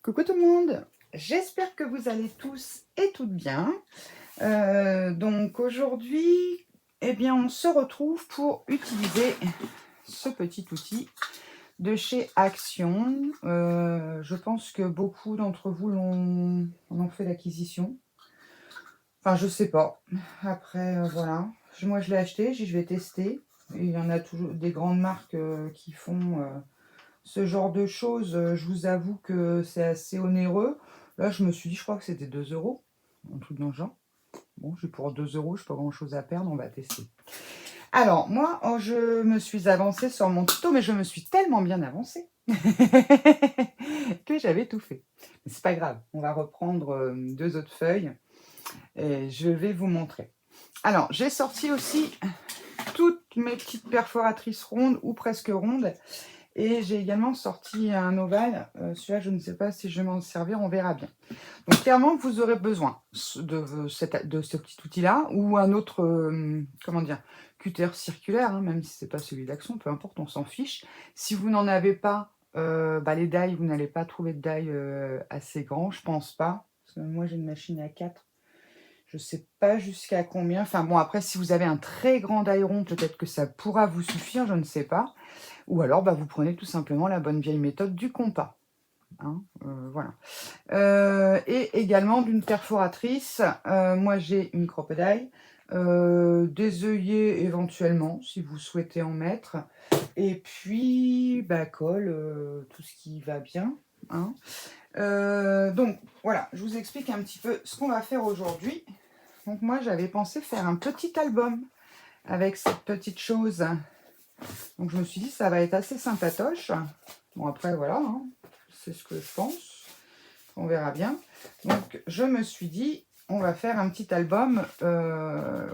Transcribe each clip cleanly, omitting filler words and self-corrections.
Coucou tout le monde, j'espère que vous allez tous et toutes bien. Donc aujourd'hui, eh bien, on se retrouve pour utiliser ce petit outil de chez Action. Je pense que beaucoup d'entre vous en ont fait l'acquisition. Enfin, je sais pas. Après, voilà. Moi, je l'ai acheté, je vais tester. Et il y en a toujours des grandes marques qui font ce genre de choses. Je vous avoue que c'est assez onéreux. Là, je me suis dit, je crois que c'était 2 euros, un truc dans le genre. Bon, j'ai pour 2 euros, je n'ai pas grand-chose à perdre, on va tester. Alors, moi, je me suis avancée sur mon tuto, mais je me suis tellement bien avancée que j'avais tout fait. Mais c'est pas grave, on va reprendre 2 autres feuilles et je vais vous montrer. Alors, j'ai sorti aussi toutes mes petites perforatrices rondes ou presque rondes. Et j'ai également sorti un ovale. Celui-là, je ne sais pas si je vais m'en servir, on verra bien. Donc clairement, vous aurez besoin de ce petit outil-là ou un autre, comment dire, cutter circulaire, hein, même si ce n'est pas celui d'Action, peu importe, on s'en fiche. Si vous n'en avez pas, les die, vous n'allez pas trouver de die assez grand, je pense pas. Parce que moi, j'ai une machine à 4. Je ne sais pas jusqu'à combien. Enfin bon, après, si vous avez un très grand die rond, peut-être que ça pourra vous suffire, je ne sais pas. Ou alors, vous prenez tout simplement la bonne vieille méthode du compas. Hein, voilà. Et également d'une perforatrice. Moi, j'ai une crocodile. Des œillets éventuellement, si vous souhaitez en mettre. Et puis, colle, tout ce qui va bien. Hein. Donc, voilà, je vous explique un petit peu ce qu'on va faire aujourd'hui. Donc, moi, j'avais pensé faire un petit album avec cette petite chose. Donc je me suis dit ça va être assez sympatoche. Bon après voilà, hein, c'est ce que je pense. On verra bien. Donc je me suis dit on va faire un petit album,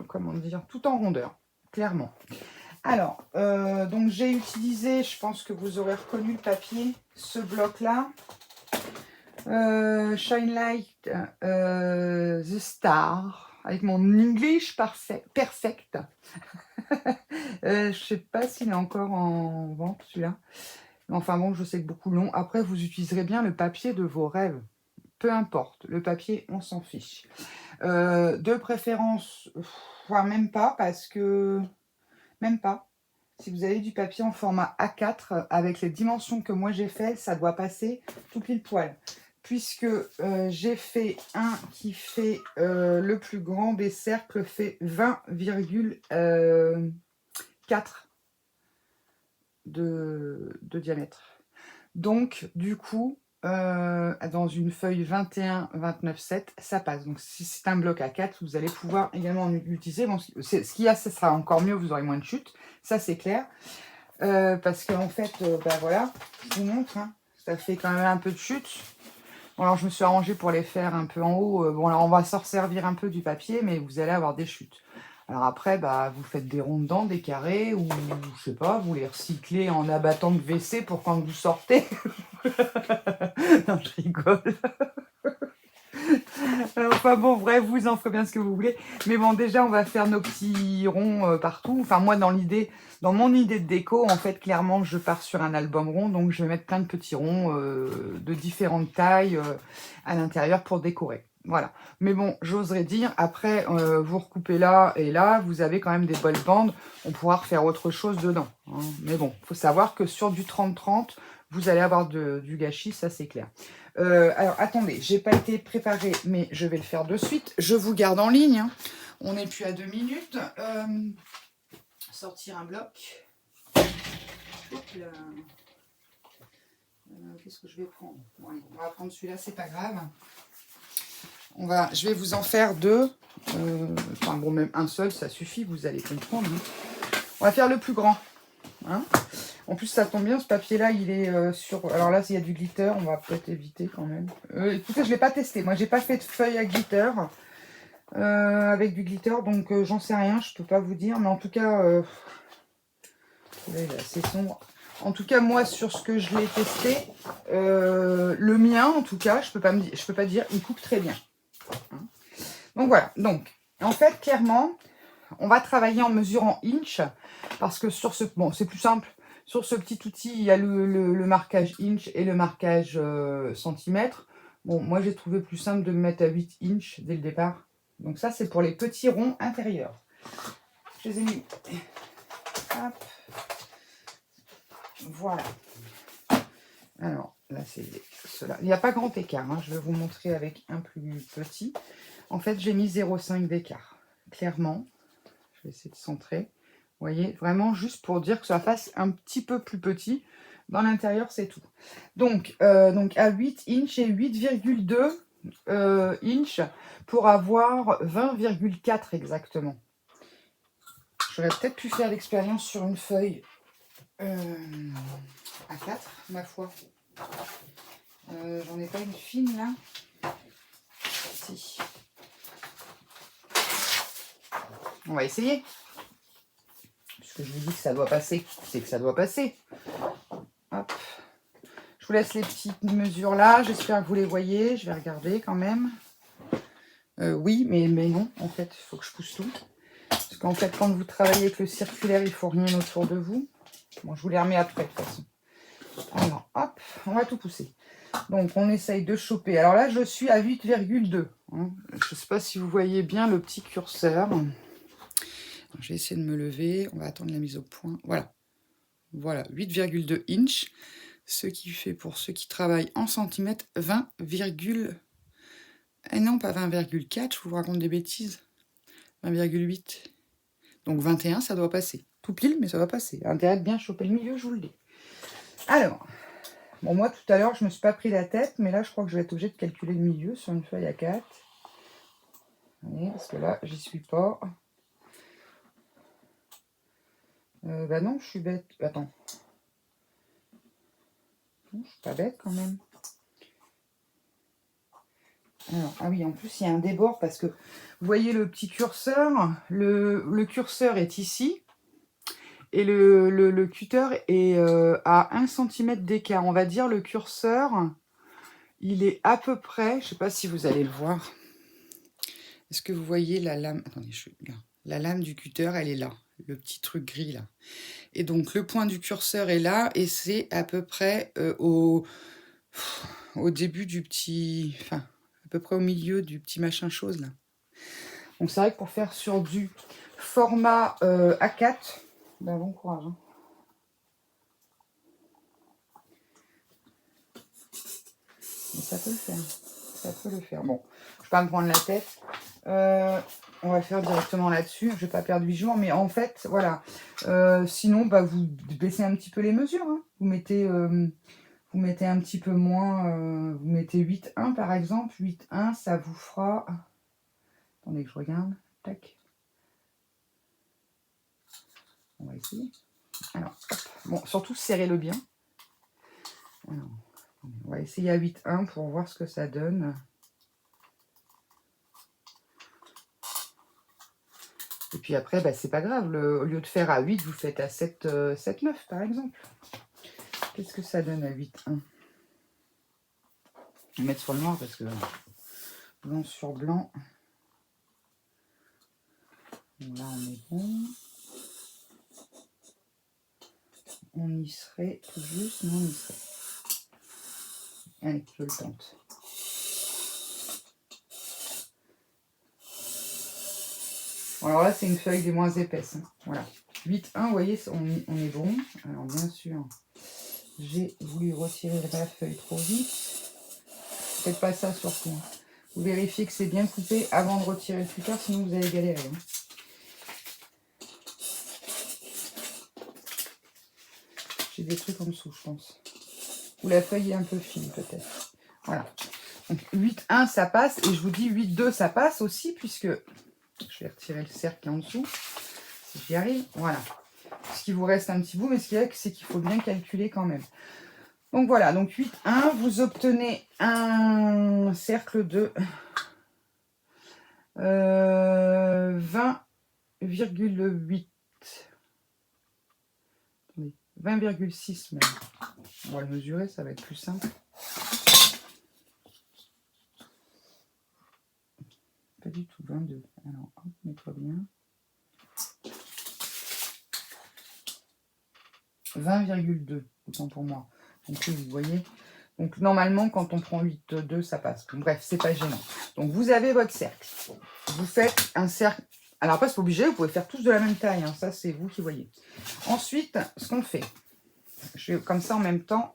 comment dire, tout en rondeur, clairement. Alors, donc j'ai utilisé, je pense que vous aurez reconnu le papier, ce bloc-là. Shine Light The Star, avec mon English perfect. Je ne sais pas s'il est encore en vente celui-là. Enfin bon, je sais que beaucoup l'ont. Après, vous utiliserez bien le papier de vos rêves. Peu importe, le papier, on s'en fiche. De préférence, voire même pas, parce que... Même pas. Si vous avez du papier en format A4, avec les dimensions que moi j'ai fait, ça doit passer tout pile poil. Puisque j'ai fait un qui fait le plus grand des cercles, fait 20,4 de diamètre. Donc, du coup, dans une feuille 21-29-7, ça passe. Donc, si c'est un bloc A4, vous allez pouvoir également l'utiliser. Bon, ce qu'il y a, ça sera encore mieux, vous aurez moins de chutes. Ça, c'est clair. Parce qu'en fait, voilà, je vous montre, hein, ça fait quand même un peu de chute. Bon, alors, je me suis arrangée pour les faire un peu en haut. Bon, alors, on va s'en servir un peu du papier, mais vous allez avoir des chutes. Alors après, vous faites des ronds dedans, des carrés, ou je sais pas, vous les recyclez en abattant de WC pour quand vous sortez. Non, je rigole. Enfin bon, bref, vous en ferez bien ce que vous voulez. Mais bon, déjà, on va faire nos petits ronds partout. Enfin, moi, dans mon idée de déco, en fait, clairement, je pars sur un album rond. Donc, je vais mettre plein de petits ronds de différentes tailles à l'intérieur pour décorer. Voilà. Mais bon, j'oserais dire, après, vous recoupez là et là, vous avez quand même des belles bandes. On pourra refaire autre chose dedans. Hein. Mais bon, il faut savoir que sur du 30-30, vous allez avoir du gâchis, ça c'est clair. Alors, attendez, j'ai pas été préparée, mais je vais le faire de suite. Je vous garde en ligne. Hein. On n'est plus à 2 minutes. Sortir un bloc. Qu'est-ce que je vais prendre? Bon, allez, on va prendre celui-là, c'est pas grave. Je vais vous en faire 2. Enfin bon, même un seul, ça suffit, vous allez comprendre. Hein. On va faire le plus grand. Hein. En plus, ça tombe bien, ce papier-là, il est sur... Alors là, s'il y a du glitter, on va peut-être éviter quand même. Écoutez, je ne l'ai pas testé. Moi, j'ai pas fait de feuille à glitter avec du glitter, donc j'en sais rien, je peux pas vous dire. Mais en tout cas, là, il est assez sombre. En tout cas, moi, sur ce que je l'ai testé, le mien, en tout cas, je peux pas dire, il coupe très bien. Hein. Donc voilà. Donc, en fait, clairement, on va travailler en mesurant inch, parce que sur ce... Bon, c'est plus simple. Sur ce petit outil, il y a le marquage inch et le marquage centimètre. Bon, moi, j'ai trouvé plus simple de me mettre à 8 inch dès le départ. Donc ça, c'est pour les petits ronds intérieurs. Je les ai mis. Hop. Voilà. Alors, là, c'est cela. Il n'y a pas grand écart. Hein. Je vais vous montrer avec un plus petit. En fait, j'ai mis 0,5 d'écart. Clairement. Je vais essayer de centrer. Vous voyez, vraiment juste pour dire que ça fasse un petit peu plus petit. Dans l'intérieur, c'est tout. Donc à 8 inch et 8,2 inch pour avoir 20,4 exactement. J'aurais peut-être pu faire l'expérience sur une feuille à 4, ma foi. J'en ai pas une fine là. Si. On va essayer. Puisque je vous dis que ça doit passer, c'est que ça doit passer. Hop. Je vous laisse les petites mesures là. J'espère que vous les voyez. Je vais regarder quand même. Oui, mais non. En fait, il faut que je pousse tout. Parce qu'en fait, quand vous travaillez avec le circulaire, il ne faut rien autour de vous. Bon, je vous les remets après, de toute façon. Alors, hop, on va tout pousser. Donc, on essaye de choper. Alors là, je suis à 8,2. Hein. Je ne sais pas si vous voyez bien le petit curseur. Je vais essayer de me lever. On va attendre la mise au point. Voilà. Voilà, 8,2 inch. Ce qui fait, pour ceux qui travaillent en centimètres, 20, eh non, pas 20,4, je vous raconte des bêtises. 20,8. Donc 21, ça doit passer. Tout pile, mais ça va passer. Intérêt de bien choper le milieu, je vous le dis. Alors, bon, moi, tout à l'heure, je ne me suis pas pris la tête, mais là, je crois que je vais être obligée de calculer le milieu sur une feuille à 4. Allez, parce que là, j'y suis pas. Bah non, je suis bête. Attends. Non, je suis pas bête, quand même. Alors, ah oui, en plus, il y a un débord, parce que, vous voyez le petit curseur, le curseur est ici, et le cutter est à 1 cm d'écart. On va dire le curseur, il est à peu près, je ne sais pas si vous allez le voir. Est-ce que vous voyez la lame? Attendez, je suis là. La lame du cutter, elle est là. Le petit truc gris là. Et donc le point du curseur est là et c'est à peu près au début du petit... Enfin, à peu près au milieu du petit machin chose là. Donc c'est vrai que pour faire sur du format A4, ben bon courage. Hein. Mais ça peut le faire. Ça peut le faire. Bon, je ne vais pas me prendre la tête. On va faire directement là-dessus. Je ne vais pas perdre 8 jours. Mais en fait, voilà. Sinon, bah, vous baissez un petit peu les mesures. Hein. Vous mettez un petit peu moins. Vous mettez 8,1 par exemple. 8,1, ça vous fera... Attendez que je regarde. Tac. On va essayer. Alors, hop. Bon, surtout serrez-le bien. Alors, on va essayer à 8,1 pour voir ce que ça donne. Et puis après, bah, c'est pas grave. Au lieu de faire à 8, vous faites à 7, 7, 9 par exemple. Qu'est-ce que ça donne à 8,1? Je vais mettre sur le noir parce que blanc sur blanc. Là, on est bon. On y serait tout juste, non, on y serait. Allez, je le tente. Bon, alors là, c'est une feuille des moins épaisses. Hein. Voilà. 8,1, vous voyez, on est bon. Alors, bien sûr, j'ai voulu retirer la feuille trop vite. Faites pas ça surtout. Hein. Vous vérifiez que c'est bien coupé avant de retirer le cutter, sinon vous allez galérer. Hein. J'ai des trucs en dessous, je pense. Ou la feuille est un peu fine, peut-être. Voilà. Donc 8,1, ça passe. Et je vous dis 8,2, ça passe aussi, puisque... Je vais retirer le cercle en dessous, si j'y arrive. Voilà. Ce qui vous reste un petit bout, mais ce qu'il y a, c'est qu'il faut bien calculer quand même. Donc voilà, donc 8,1, vous obtenez un cercle de 20,8. 20,6 même. On va le mesurer, ça va être plus simple. Pas du tout, 22. Alors, hop, mets-toi bien. 20,2, autant pour moi. Donc vous voyez. Donc normalement, quand on prend 8,2, ça passe. Donc, bref, c'est pas gênant. Donc vous avez votre cercle. Vous faites un cercle. Alors après, c'est pas obligé, vous pouvez faire tous de la même taille. Hein. Ça, c'est vous qui voyez. Ensuite, ce qu'on fait, je vais comme ça en même temps.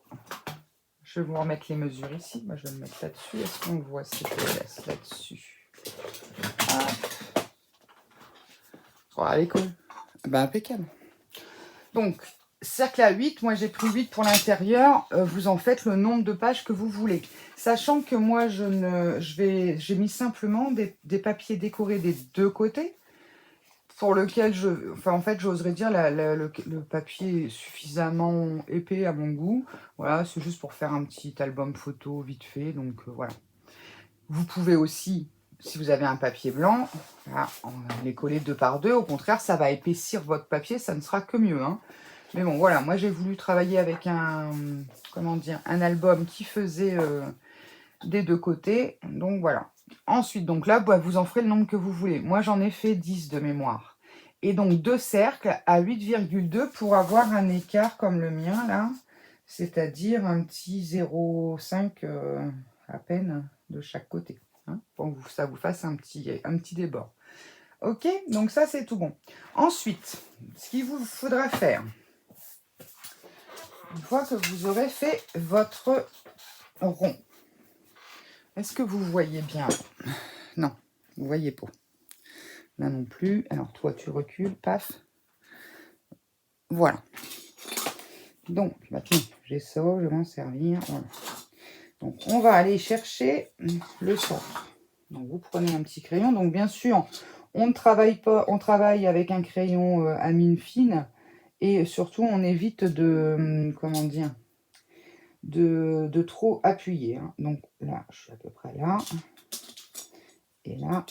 Je vais vous remettre les mesures ici. Moi, je vais me mettre là-dessus. Est-ce qu'on voit ces laisse là-dessus? Oh, à l'école. Ben, impeccable. Donc, cercle à 8, moi j'ai pris 8 pour l'intérieur, vous en faites le nombre de pages que vous voulez. Sachant que moi j'ai mis simplement des papiers décorés des deux côtés, pour lequel en fait j'oserais dire le papier est suffisamment épais à mon goût. Voilà, c'est juste pour faire un petit album photo vite fait, donc voilà. Vous pouvez aussi, si vous avez un papier blanc, voilà, les coller 2 par 2, au contraire ça va épaissir votre papier, ça ne sera que mieux, hein. Mais bon, voilà, moi j'ai voulu travailler avec un album qui faisait des deux côtés. Donc voilà. Ensuite, donc là, bah, vous en ferez le nombre que vous voulez. Moi, j'en ai fait 10 de mémoire. Et donc, 2 cercles à 8,2 pour avoir un écart comme le mien, là. C'est-à-dire un petit 0,5 à peine de chaque côté. Hein, pour que ça vous fasse un petit débord. Ok, donc ça, c'est tout bon. Ensuite, ce qu'il vous faudra faire, une fois que vous aurez fait votre rond, est-ce que vous voyez bien? Non, vous voyez pas. Là non plus. Alors toi, tu recules, paf. Voilà. Donc, maintenant, j'ai ça, je vais m'en servir. Voilà. Donc, on va aller chercher le centre. Donc, vous prenez un petit crayon. Donc, bien sûr, on ne travaille pas, on travaille avec un crayon à mine fine. Et surtout, on évite de, comment dire, de trop appuyer. Hein. Donc là, je suis à peu près là. Et là.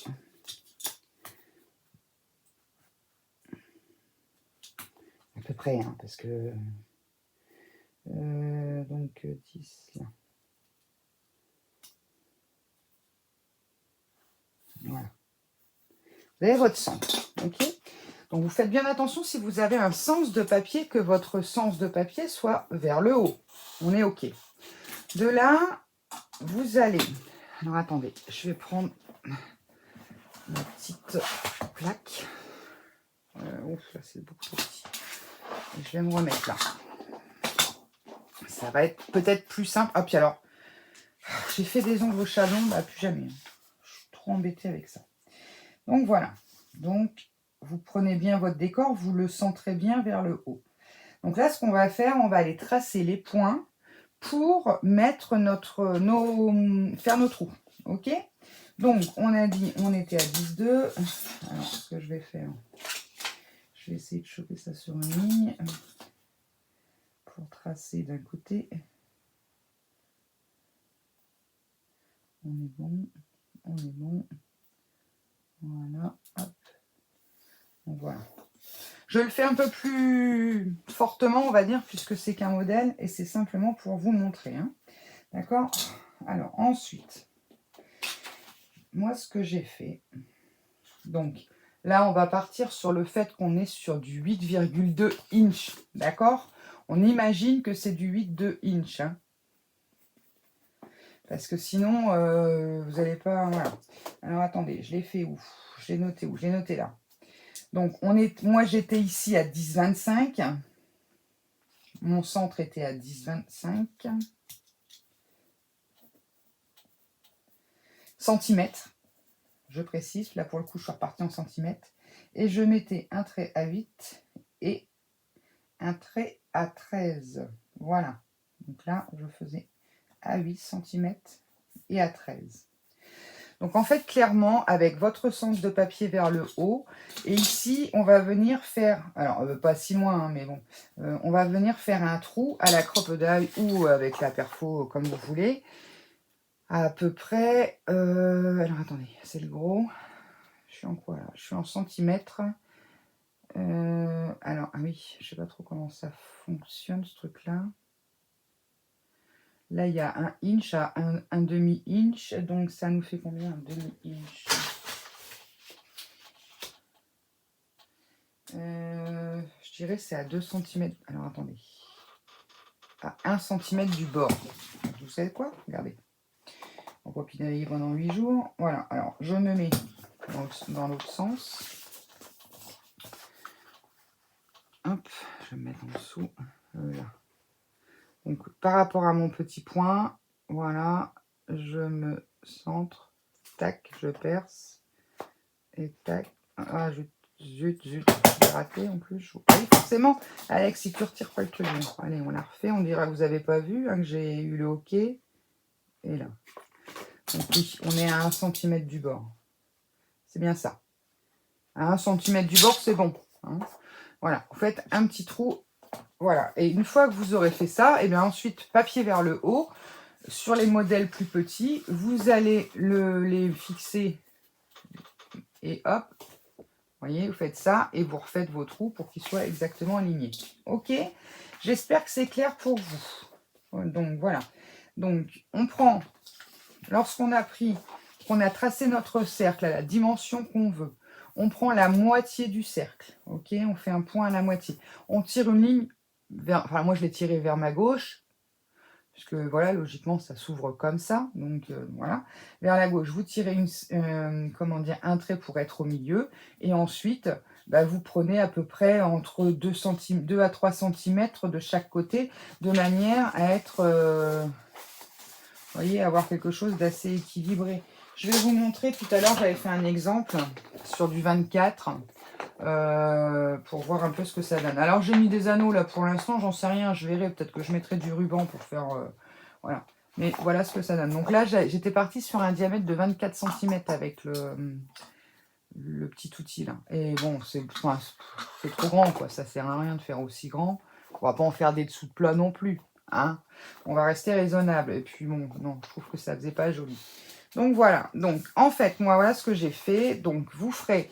À peu près, hein, parce que... donc 10 là. Voilà. Vous avez votre centre. Ok. Donc vous faites bien attention si vous avez un sens de papier, que votre sens de papier soit vers le haut. On est ok. De là, vous allez... Alors attendez, je vais prendre ma petite plaque. Ouf, là c'est beaucoup trop petit. Et je vais me remettre là. Ça va être peut-être plus simple. Ah puis alors, j'ai fait des ongles au chalon, bah plus jamais. Je suis trop embêtée avec ça. Donc voilà. Donc vous prenez bien votre décor, vous le centrez bien vers le haut. Donc là, ce qu'on va faire, on va aller tracer les points pour mettre faire nos trous. Ok? Donc, on a dit, on était à 10,2. Alors, ce que je vais faire, je vais essayer de choper ça sur une ligne pour tracer d'un côté. On est bon, on est bon. Voilà, hop. Donc, voilà. Je le fais un peu plus fortement, on va dire, puisque c'est qu'un modèle et c'est simplement pour vous montrer. Hein. D'accord? Alors, ensuite, moi, ce que j'ai fait, donc là, on va partir sur le fait qu'on est sur du 8,2 inch. D'accord? On imagine que c'est du 8,2 inch. Hein. Parce que sinon, vous n'allez pas... Voilà. Alors, attendez, je l'ai fait où? Je l'ai noté où? Je l'ai noté là. Donc, moi, j'étais ici à 10,25. Mon centre était à 10,25 centimètres. Je précise, là pour le coup, je suis repartie en centimètres. Et je mettais un trait à 8 et un trait à 13. Voilà. Donc là, je faisais à 8 cm et à 13. Donc en fait, clairement, avec votre sens de papier vers le haut, et ici, on va venir faire, alors pas si loin, hein, mais bon, on va venir faire un trou à la crocodile ou avec la perfo, comme vous voulez, à peu près, alors attendez, c'est le gros, je suis en quoi là? Je suis en centimètres. Alors, ah oui, je sais pas trop comment ça fonctionne ce truc-là. Là, il y a un inch à un demi-inch, donc ça nous fait combien un demi-inch? Je dirais c'est à 2 cm. Alors, attendez. À 1 cm du bord. Donc, vous savez quoi? Regardez. On va pinailler pendant 8 jours. Voilà. Alors, je me mets dans l'autre sens. Hop, je vais me mettre en dessous. Voilà. Donc, par rapport à mon petit point, voilà, je me centre. Tac, je perce. Et tac. Ah, zut, j'ai raté en plus. Oui, forcément, Alex, si tu retires pas le truc. Bon, allez, on la refait. On dira que vous n'avez pas vu, hein, que j'ai eu le OK. Et là. Donc oui, on est à 1 cm du bord. C'est bien ça. À 1 cm du bord, c'est bon. Hein. Voilà, vous faites un petit trou. Voilà. Et une fois que vous aurez fait ça, et bien ensuite, papier vers le haut. Sur les modèles plus petits, vous allez les fixer. Et hop, vous voyez, vous faites ça et vous refaites vos trous pour qu'ils soient exactement alignés. Ok, j'espère que c'est clair pour vous. Donc voilà. Donc on prend, lorsqu'on a tracé notre cercle à la dimension qu'on veut, on prend la moitié du cercle. Ok, on fait un point à la moitié. On tire une ligne vers, enfin moi je l'ai tiré vers ma gauche. Puisque voilà, logiquement, ça s'ouvre comme ça. Donc voilà, vers la gauche, vous tirez un trait pour être au milieu. Et ensuite, bah, vous prenez à peu près entre 2 à 3 cm de chaque côté, de manière à être, vous voyez, avoir quelque chose d'assez équilibré. Je vais vous montrer, tout à l'heure, j'avais fait un exemple sur du 24. Pour voir un peu ce que ça donne. Alors j'ai mis des anneaux là pour l'instant, j'en sais rien, je verrai, peut-être que je mettrai du ruban pour faire voilà, mais voilà ce que ça donne. Donc là j'étais partie sur un diamètre de 24 cm avec le petit outil là, et bon c'est trop grand quoi, ça sert à rien de faire aussi grand, on va pas en faire des dessous de plat non plus, hein, on va rester raisonnable. Et puis bon, non, je trouve que ça faisait pas joli. Donc voilà, donc en fait moi voilà ce que j'ai fait. Donc vous ferez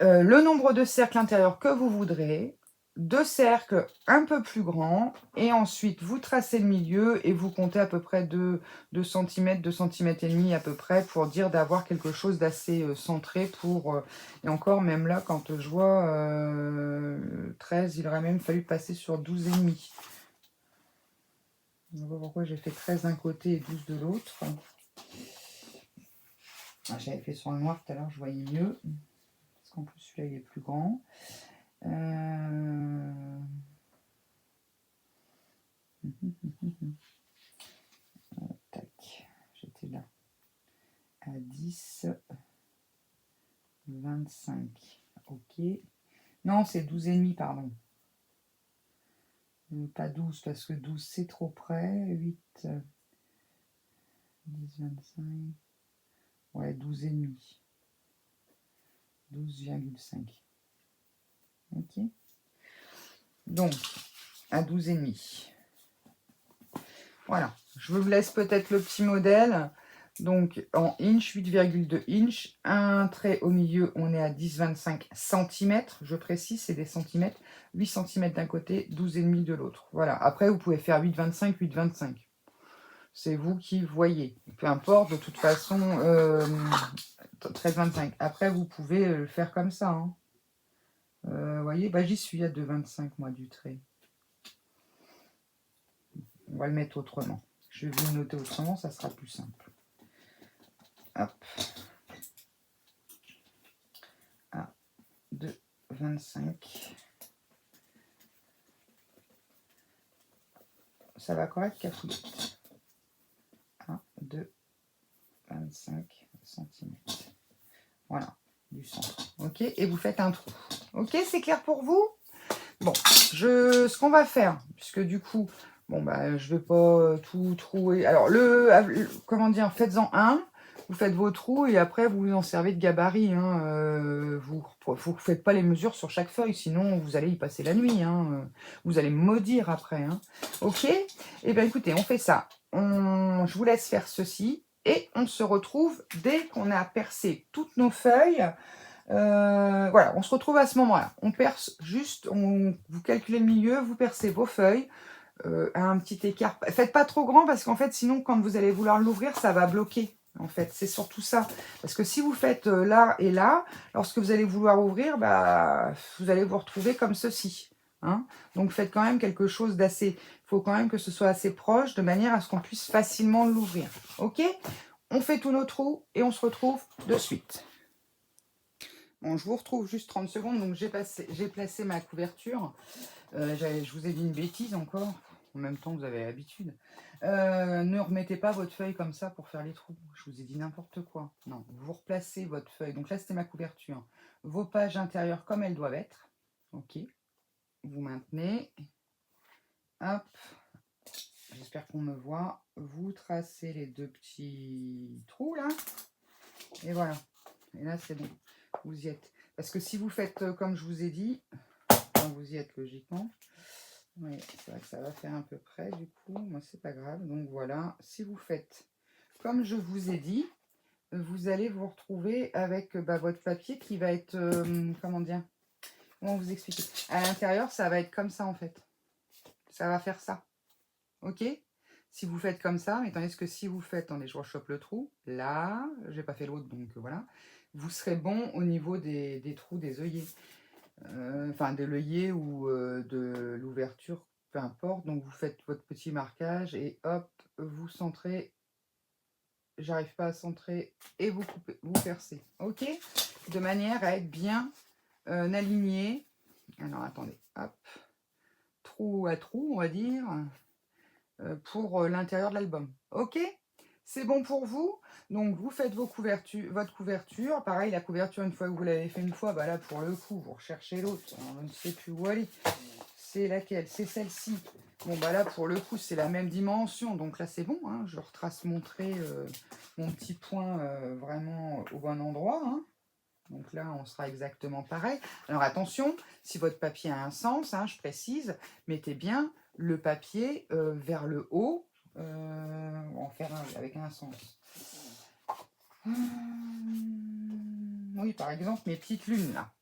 le nombre de cercles intérieurs que vous voudrez, 2 cercles un peu plus grands, et ensuite vous tracez le milieu et vous comptez à peu près 2 cm, 2 cm et demi à peu près, pour dire d'avoir quelque chose d'assez centré pour... et encore, même là, quand je vois 13, il aurait même fallu passer sur 12 et demi. Je ne sais pas pourquoi j'ai fait 13 d'un côté et 12 de l'autre. Ah, j'avais fait sur le noir tout à l'heure, je voyais mieux. En plus celui-là il est plus grand. Tac, j'étais là. À 10, 25. Ok. Non, c'est 12 et demi, pardon. Pas 12, parce que 12 c'est trop près. 8, 10, 25. Ouais, 12 et demi. 12,5. Ok. Donc, à 12 et demi. Voilà. Je vous laisse peut-être le petit modèle. Donc, en inch, 8,2 inch. Un trait au milieu, on est à 10,25 cm. Je précise, c'est des centimètres. 8 cm d'un côté, 12,5 de l'autre. Voilà. Après, vous pouvez faire 8,25, 8,25. C'est vous qui voyez. Peu importe, de toute façon, 13,25. Après, vous pouvez le faire comme ça. Hein. Vous voyez, bah, j'y suis à 2,25 moi du trait. On va le mettre autrement. Je vais vous le noter autrement, ça sera plus simple. Hop. À 2,25. Ça va correct, Cafouillette. 1, 2, 25 cm. Voilà, du centre. Ok, et vous faites un trou. Ok, c'est clair pour vous? Bon, ce qu'on va faire, puisque du coup, bon, bah, je ne vais pas tout trouer. Alors, comment dire, faites-en un. Vous faites vos trous et après, vous en servez de gabarit. Hein. Vous ne faites pas les mesures sur chaque feuille, sinon vous allez y passer la nuit. Hein. Vous allez me maudire après. Hein. Ok? Eh bien, écoutez, on fait ça. Je vous laisse faire ceci et on se retrouve dès qu'on a percé toutes nos feuilles. Voilà, on se retrouve à ce moment-là. On perce juste, vous calculez le milieu, vous percez vos feuilles à un petit écart. Faites pas trop grand parce qu'en fait, sinon, quand vous allez vouloir l'ouvrir, ça va bloquer. En fait, c'est surtout ça. Parce que si vous faites là et là, lorsque vous allez vouloir ouvrir, bah, vous allez vous retrouver comme ceci. Hein. Donc, faites quand même quelque chose d'assez... Il faut quand même que ce soit assez proche, de manière à ce qu'on puisse facilement l'ouvrir. OK? On fait tous nos trous et on se retrouve de suite. Bon, je vous retrouve juste 30 secondes. Donc, j'ai placé ma couverture. Je vous ai dit une bêtise encore. En même temps, vous avez l'habitude. Ne remettez pas votre feuille comme ça pour faire les trous. Je vous ai dit n'importe quoi. Non, vous replacez votre feuille. Donc là, c'était ma couverture. Vos pages intérieures comme elles doivent être. OK. Vous maintenez. Hop. J'espère qu'on me voit. Vous tracez les deux petits trous là. Et voilà. Et là, c'est bon. Vous y êtes. Parce que si vous faites comme je vous ai dit, vous y êtes logiquement. Oui, c'est vrai que ça va faire à peu près du coup. Moi, c'est pas grave. Donc voilà. Si vous faites comme je vous ai dit, vous allez vous retrouver avec votre papier qui va être, comment dire, comment vous expliquer. À l'intérieur, ça va être comme ça en fait. Ça va faire ça. Ok? Si vous faites comme ça, mais tandis que si vous faites, attendez, je rechoppe le trou, là, j'ai pas fait l'autre, donc voilà, vous serez bon au niveau des trous des œillets. Enfin, de l'œillet ou de l'ouverture, peu importe. Donc, vous faites votre petit marquage et hop, vous centrez. J'arrive pas à centrer et vous coupez, vous percez. Ok? De manière à être bien aligné. Alors, attendez, hop, trou à trou, on va dire. Pour l'intérieur de l'album. Ok? C'est bon pour vous? Donc, vous faites votre couverture. Pareil, la couverture, une fois que vous l'avez fait une fois, bah là, pour le coup, vous recherchez l'autre. On ne sait plus où aller. C'est laquelle? C'est celle-ci. Bon, bah là, pour le coup, c'est la même dimension. Donc là, c'est bon. Hein. Je retrace mon trait, mon petit point vraiment au bon endroit. Hein. Donc là, on sera exactement pareil. Alors attention, si votre papier a un sens, hein, je précise, mettez bien le papier vers le haut, en faire un avec un sens. Oui, par exemple, mes petites lunes là.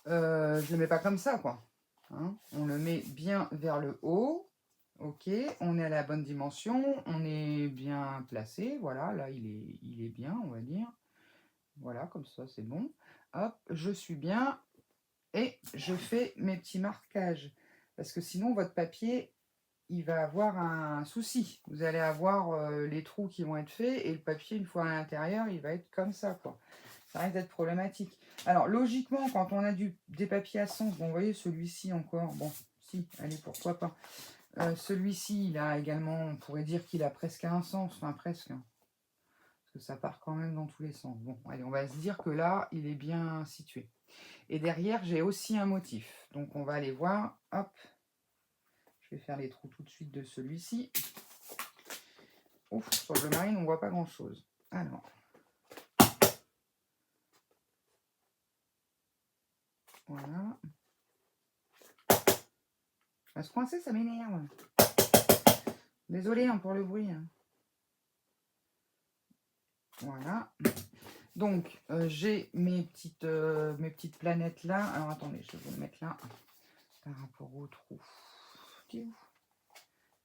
Je ne le mets pas comme ça, quoi. Hein, on le met bien vers le haut. Ok, on est à la bonne dimension, on est bien placé. Voilà, là, il est bien, on va dire. Voilà, comme ça, c'est bon. Hop, je suis bien et je fais mes petits marquages. Parce que sinon, votre papier, il va avoir un souci. Vous allez avoir les trous qui vont être faits et le papier, une fois à l'intérieur, il va être comme ça, quoi. Ça risque d'être problématique. Alors, logiquement, quand on a des papiers à sens, bon, vous voyez, celui-ci encore, bon, si, allez, pourquoi pas. Celui-ci, il a également, on pourrait dire qu'il a presque un sens, enfin presque, hein, parce que ça part quand même dans tous les sens. Bon, allez, on va se dire que là, il est bien situé. Et derrière, j'ai aussi un motif. Donc, on va aller voir, hop, je vais faire les trous tout de suite de celui-ci. Ouf, sur le bleu marine, on ne voit pas grand-chose. Alors, voilà. À se coincer, ça m'énerve. Désolée hein, pour le bruit. Hein. Voilà. Donc, j'ai mes petites planètes là. Alors, attendez, je vais vous le mettre là par rapport au trou.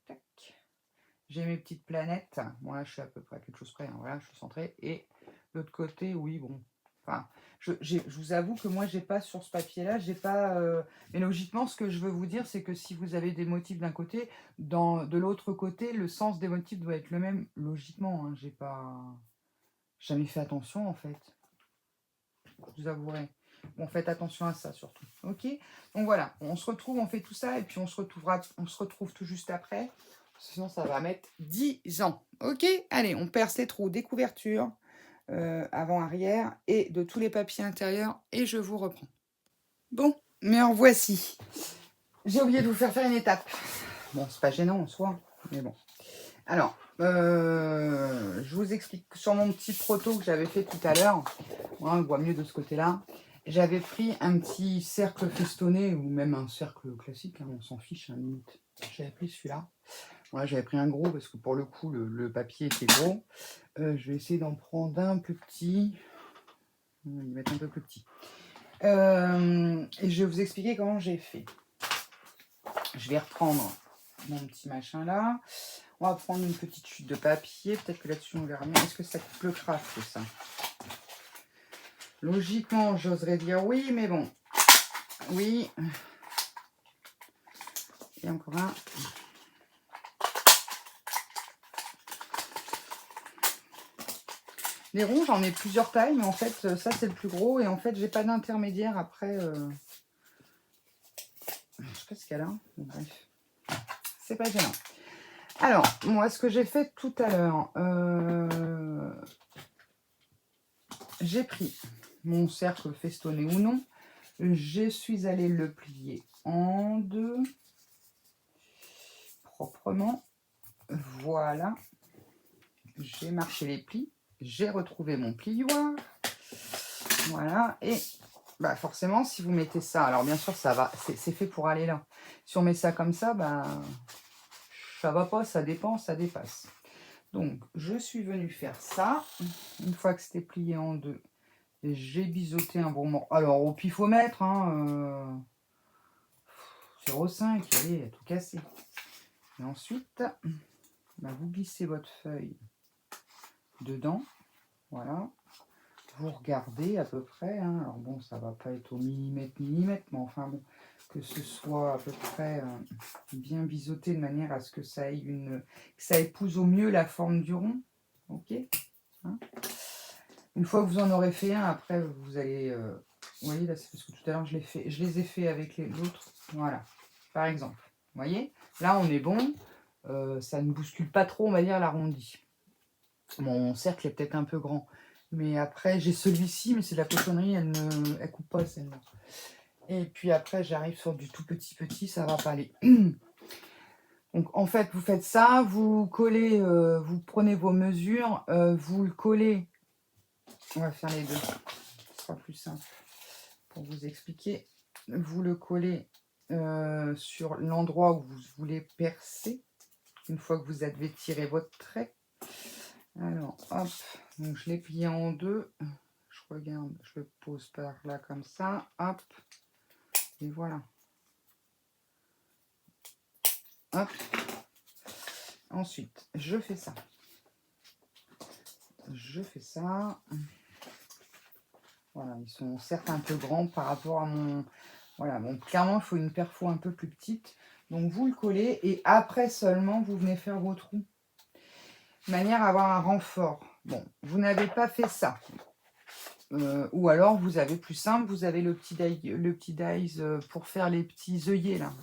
Tac. J'ai mes petites planètes. Bon, là, je suis à peu près à quelque chose près. Hein. Voilà, je suis centré. Et l'autre côté, oui, bon. Enfin, je vous avoue que moi, j'ai pas sur ce papier-là, j'ai pas... Mais logiquement, ce que je veux vous dire, c'est que si vous avez des motifs d'un côté, de l'autre côté, le sens des motifs doit être le même, logiquement. Hein. J'ai pas jamais fait attention, en fait. Je vous avouerai. Bon, faites attention à ça, surtout. Ok? Donc, voilà. On se retrouve, on fait tout ça, et puis on se retrouve tout juste après. Sinon, ça va mettre 10 ans. Ok? Allez, on perce les trous des couvertures. Avant-arrière et de tous les papiers intérieurs et je vous reprends. Bon, mais en voici. J'ai oublié de vous faire une étape. Bon, c'est pas gênant en soi, mais bon. Alors, je vous explique sur mon petit proto que j'avais fait tout à l'heure. Voilà, on voit mieux de ce côté-là. J'avais pris un petit cercle festonné ou même un cercle classique, hein, on s'en fiche, hein, limite. J'avais pris celui-là. Voilà, j'avais pris un gros parce que pour le coup, le papier était gros. Je vais essayer d'en prendre un plus petit. On va y mettre un peu plus petit. Et je vais vous expliquer comment j'ai fait. Je vais reprendre mon petit machin là. On va prendre une petite chute de papier. Peut-être que là-dessus, on verra bien. Est-ce que ça coupe le craft, ça? Logiquement, j'oserais dire oui, mais bon. Oui. Et encore un. Les ronds, j'en ai plusieurs tailles, mais en fait, ça, c'est le plus gros. Et en fait, j'ai pas d'intermédiaire après. Je sais pas ce qu'elle a. Bon, bref. C'est pas gênant. Alors, moi, ce que j'ai fait tout à l'heure, j'ai pris mon cercle festonné ou non. Je suis allée le plier en deux. Proprement. Voilà. J'ai marché les plis. J'ai retrouvé mon plioir. Voilà. Et bah forcément, si vous mettez ça, alors bien sûr, ça va, c'est fait pour aller là. Si on met ça comme ça, bah, ça va pas, ça dépend, ça dépasse. Donc, je suis venue faire ça. Une fois que c'était plié en deux, j'ai biseauté un bon morceau. Alors, au pifomètre, hein, 0,5, allez, tout cassé. Et ensuite, bah, vous glissez votre feuille dedans. Voilà. Vous regardez à peu près. Hein. Alors bon, ça va pas être au millimètre, mais enfin bon, que ce soit à peu près bien biseauté de manière à ce que ça ait que ça épouse au mieux la forme du rond. Ok. Hein. Une fois que vous en aurez fait un, après vous allez. Vous voyez là, c'est parce que tout à l'heure je les ai fait avec l'autre. Voilà. Par exemple. Vous voyez. Là, on est bon. Ça ne bouscule pas trop, on va dire, l'arrondi. Mon cercle est peut-être un peu grand. Mais après, j'ai celui-ci, mais c'est de la cochonnerie, elle coupe pas celle-là. Et puis après, j'arrive sur du tout petit, ça va pas aller. Donc en fait, vous faites ça, vous collez, vous prenez vos mesures, vous le collez. On va faire les deux, ce sera plus simple pour vous expliquer. Vous le collez sur l'endroit où vous voulez percer, une fois que vous avez tiré votre trait. Alors, hop, donc je l'ai plié en deux. Je regarde, je le pose par là comme ça, hop, et voilà. Hop. Ensuite, je fais ça. Je fais ça. Voilà, ils sont certes un peu grands par rapport à mon... Voilà, bon, clairement, il faut une perfo un peu plus petite. Donc, vous le collez et après seulement, vous venez faire vos trous. De manière à avoir un renfort. Bon, vous n'avez pas fait ça. Ou alors, vous avez plus simple, vous avez le petit dies pour faire les petits œillets, là.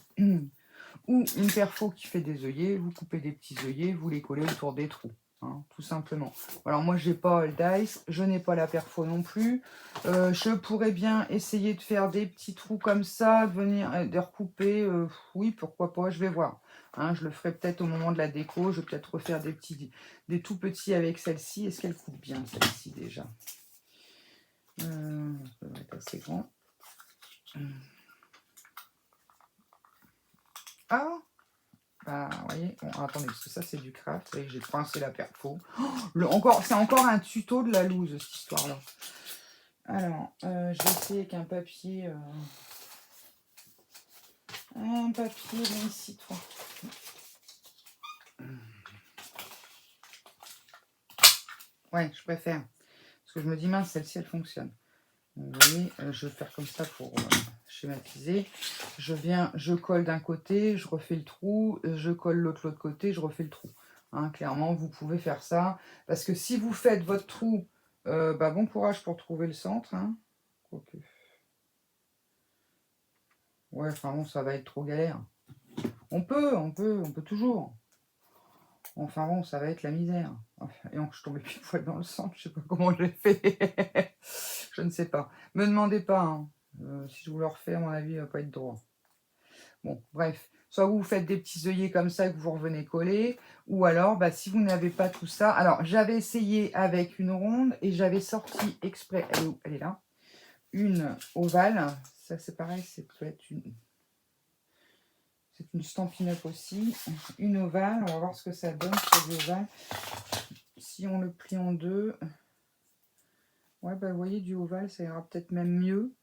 Ou une perfo qui fait des œillets, vous coupez des petits œillets, vous les collez autour des trous, hein, tout simplement. Alors moi, j'ai pas le dice, je n'ai pas la perfo non plus. Je pourrais bien essayer de faire des petits trous comme ça, venir de recouper, oui, pourquoi pas, je vais voir. Hein, je le ferai peut-être au moment de la déco, je vais peut-être refaire des tout petits avec celle-ci. Est-ce qu'elle coupe bien, celle-ci, déjà? Ça devrait être assez grand. Ah, bah, vous voyez, bon, attendez, parce que ça c'est du craft, et j'ai coincé la perfo. C'est encore un tuto de la loose, cette histoire-là. Alors, je vais essayer avec un papier. Un papier, mais ici, toi. Ouais, je préfère. Parce que je me dis, mince, celle-ci, elle fonctionne. Donc, vous voyez, je vais faire comme ça pour schématiser. Je colle d'un côté, je refais le trou, je colle l'autre côté, je refais le trou. Hein, clairement, vous pouvez faire ça. Parce que si vous faites votre trou, bah, bon courage pour trouver le centre. Hein. Quoique. Ouais, enfin bon, ça va être trop galère. On peut toujours. Enfin bon, ça va être la misère. Et je suis tombée pile poil dans le centre, je sais pas comment je l'ai fait. Je ne sais pas. Me demandez pas. Hein. Si je vous le refais, à mon avis, il va pas être droit. Bon, bref. Soit vous faites des petits œillets comme ça que vous revenez coller, ou alors, bah, si vous n'avez pas tout ça... Alors, j'avais essayé avec une ronde et j'avais sorti exprès... Elle est où? Elle est là. Une ovale. Ça, c'est pareil, c'est peut-être une... C'est une Stampin' Up aussi. Une ovale. On va voir ce que ça donne sur l'ovale. Si on le plie en deux... Ouais, bah, vous voyez, du ovale, ça ira peut-être même mieux.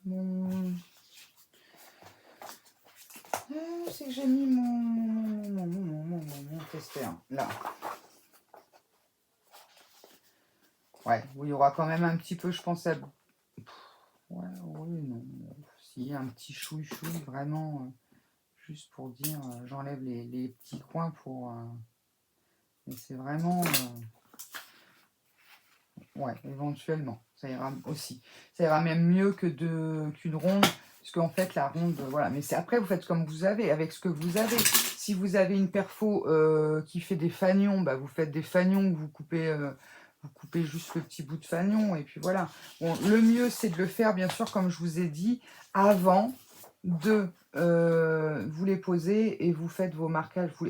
Bon... C'est que j'ai mis mon testeur, là. Ouais, il y aura quand même un petit peu, je pense, à... Ouais, oui, non. Si, un petit chouïchou, vraiment, juste pour dire, j'enlève les petits coins pour... mais c'est vraiment... ouais, éventuellement, ça ira aussi. Ça ira même mieux que qu'une ronde, parce qu'en fait, la ronde, voilà. Mais c'est après, vous faites comme vous avez, avec ce que vous avez. Si vous avez une perfo qui fait des fanions, bah, vous faites des fanions, vous coupez juste le petit bout de fanion, et puis voilà. Bon, le mieux, c'est de le faire, bien sûr, comme je vous ai dit, avant de vous les poser, et vous faites vos marquages, vous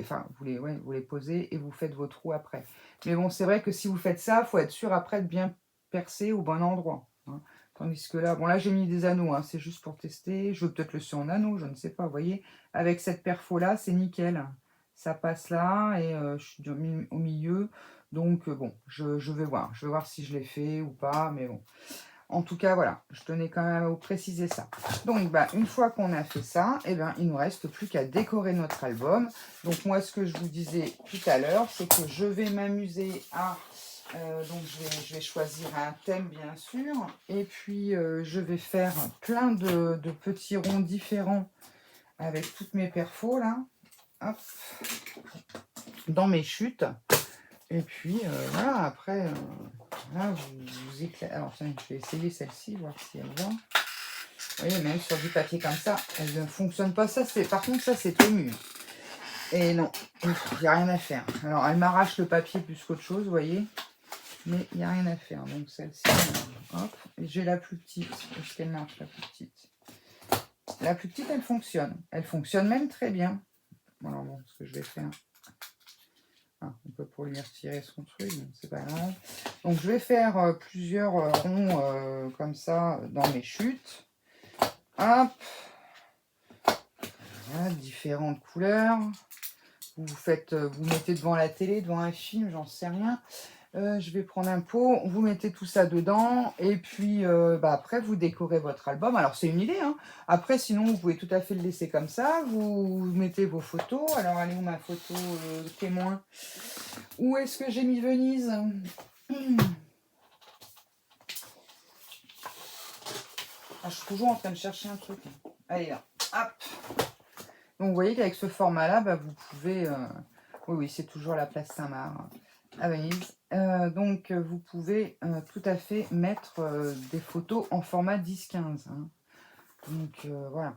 les posez, et vous faites vos trous après. Mais bon, c'est vrai que si vous faites ça, il faut être sûr après de bien percer au bon endroit. Hein. Tandis que là, bon là j'ai mis des anneaux, hein, c'est juste pour tester. Je veux peut-être le sur en anneau, je ne sais pas. Vous voyez, avec cette perfo là, c'est nickel. Ça passe là et je suis au milieu. Donc bon, je vais voir. Je vais voir si je l'ai fait ou pas. Mais bon. En tout cas, voilà, je tenais quand même à vous préciser ça. Donc, bah, une fois qu'on a fait ça, eh ben, il ne nous reste plus qu'à décorer notre album. Donc, moi, ce que je vous disais tout à l'heure, c'est que je vais m'amuser à... donc, je vais choisir un thème, bien sûr. Et puis, je vais faire plein de petits ronds différents avec toutes mes perfos, là. Hop. Dans mes chutes. Et puis, voilà, après... là, vous éclatez. Alors, tiens, je vais essayer celle-ci, voir si elle va. Vous voyez, même sur du papier comme ça, elle ne fonctionne pas. Ça, par contre, ça, c'est tout mûr. Et non, il n'y a rien à faire. Alors, elle m'arrache le papier plus qu'autre chose, vous voyez. Mais il n'y a rien à faire. Donc, celle-ci, hop. Et j'ai la plus petite. Est-ce qu'elle marche, la plus petite? La plus petite, elle fonctionne. Elle fonctionne même très bien. Alors, bon, ce que je vais faire... Ah, on peut pour lui retirer son truc, c'est pas grave. Donc, je vais faire plusieurs ronds comme ça dans mes chutes. Hop. Voilà, différentes couleurs. Vous mettez devant la télé, devant un film, j'en sais rien. Je vais prendre un pot, vous mettez tout ça dedans, et puis bah, après vous décorez votre album. Alors c'est une idée, hein. Après sinon vous pouvez tout à fait le laisser comme ça, vous mettez vos photos. Alors allez où ma photo témoin? Où est-ce que j'ai mis Venise? Ah, je suis toujours en train de chercher un truc. Allez là, hop. Donc vous voyez qu'avec ce format-là, bah, vous pouvez... oui, c'est toujours la place Saint-Marc à Venise. Donc vous pouvez tout à fait mettre des photos en format 10-15. Hein. Donc voilà.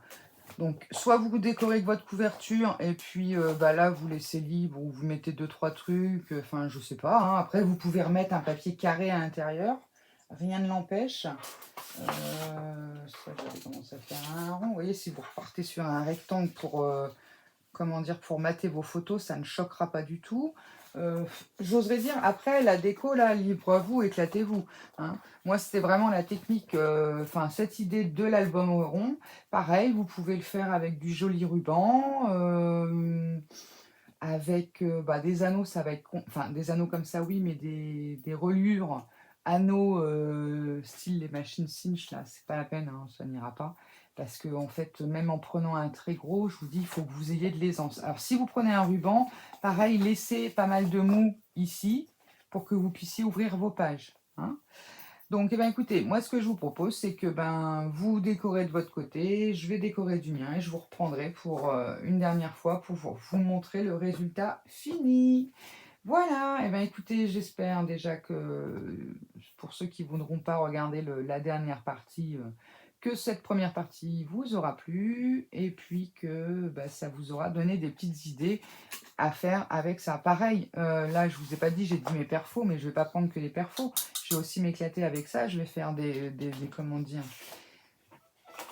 Donc soit vous décorez avec votre couverture et puis bah, là vous laissez libre ou vous mettez 2-3 trucs. Enfin je sais pas. Hein. Après vous pouvez remettre un papier carré à l'intérieur. Rien ne l'empêche. Ça, j'avais commencé à faire un rond. Vous voyez, si vous repartez sur un rectangle pour, comment dire, pour mater vos photos, ça ne choquera pas du tout. J'oserais dire, après, la déco, là, libre à vous, éclatez-vous. Hein. Moi, c'était vraiment la technique, enfin, cette idée de l'album au rond. Pareil, vous pouvez le faire avec du joli ruban, avec bah, des anneaux, ça va être... Enfin, des anneaux comme ça, oui, mais des reliures, anneaux, style les machines cinch, là, c'est pas la peine, hein, ça n'ira pas. Parce que, en fait, même en prenant un très gros, je vous dis, il faut que vous ayez de l'aisance. Alors, si vous prenez un ruban, pareil, laissez pas mal de mou ici pour que vous puissiez ouvrir vos pages. Hein. Donc, eh ben, écoutez, moi, ce que je vous propose, c'est que ben, vous décorez de votre côté, je vais décorer du mien et je vous reprendrai pour une dernière fois pour vous montrer le résultat fini. Voilà, et ben, écoutez, j'espère déjà que pour ceux qui ne voudront pas regarder la dernière partie, que cette première partie vous aura plu et puis que bah, ça vous aura donné des petites idées à faire avec ça. Pareil, là je vous ai pas dit, j'ai dit mes perfos, mais je vais pas prendre que les perfos. Je vais aussi m'éclater avec ça. Je vais faire comment dire,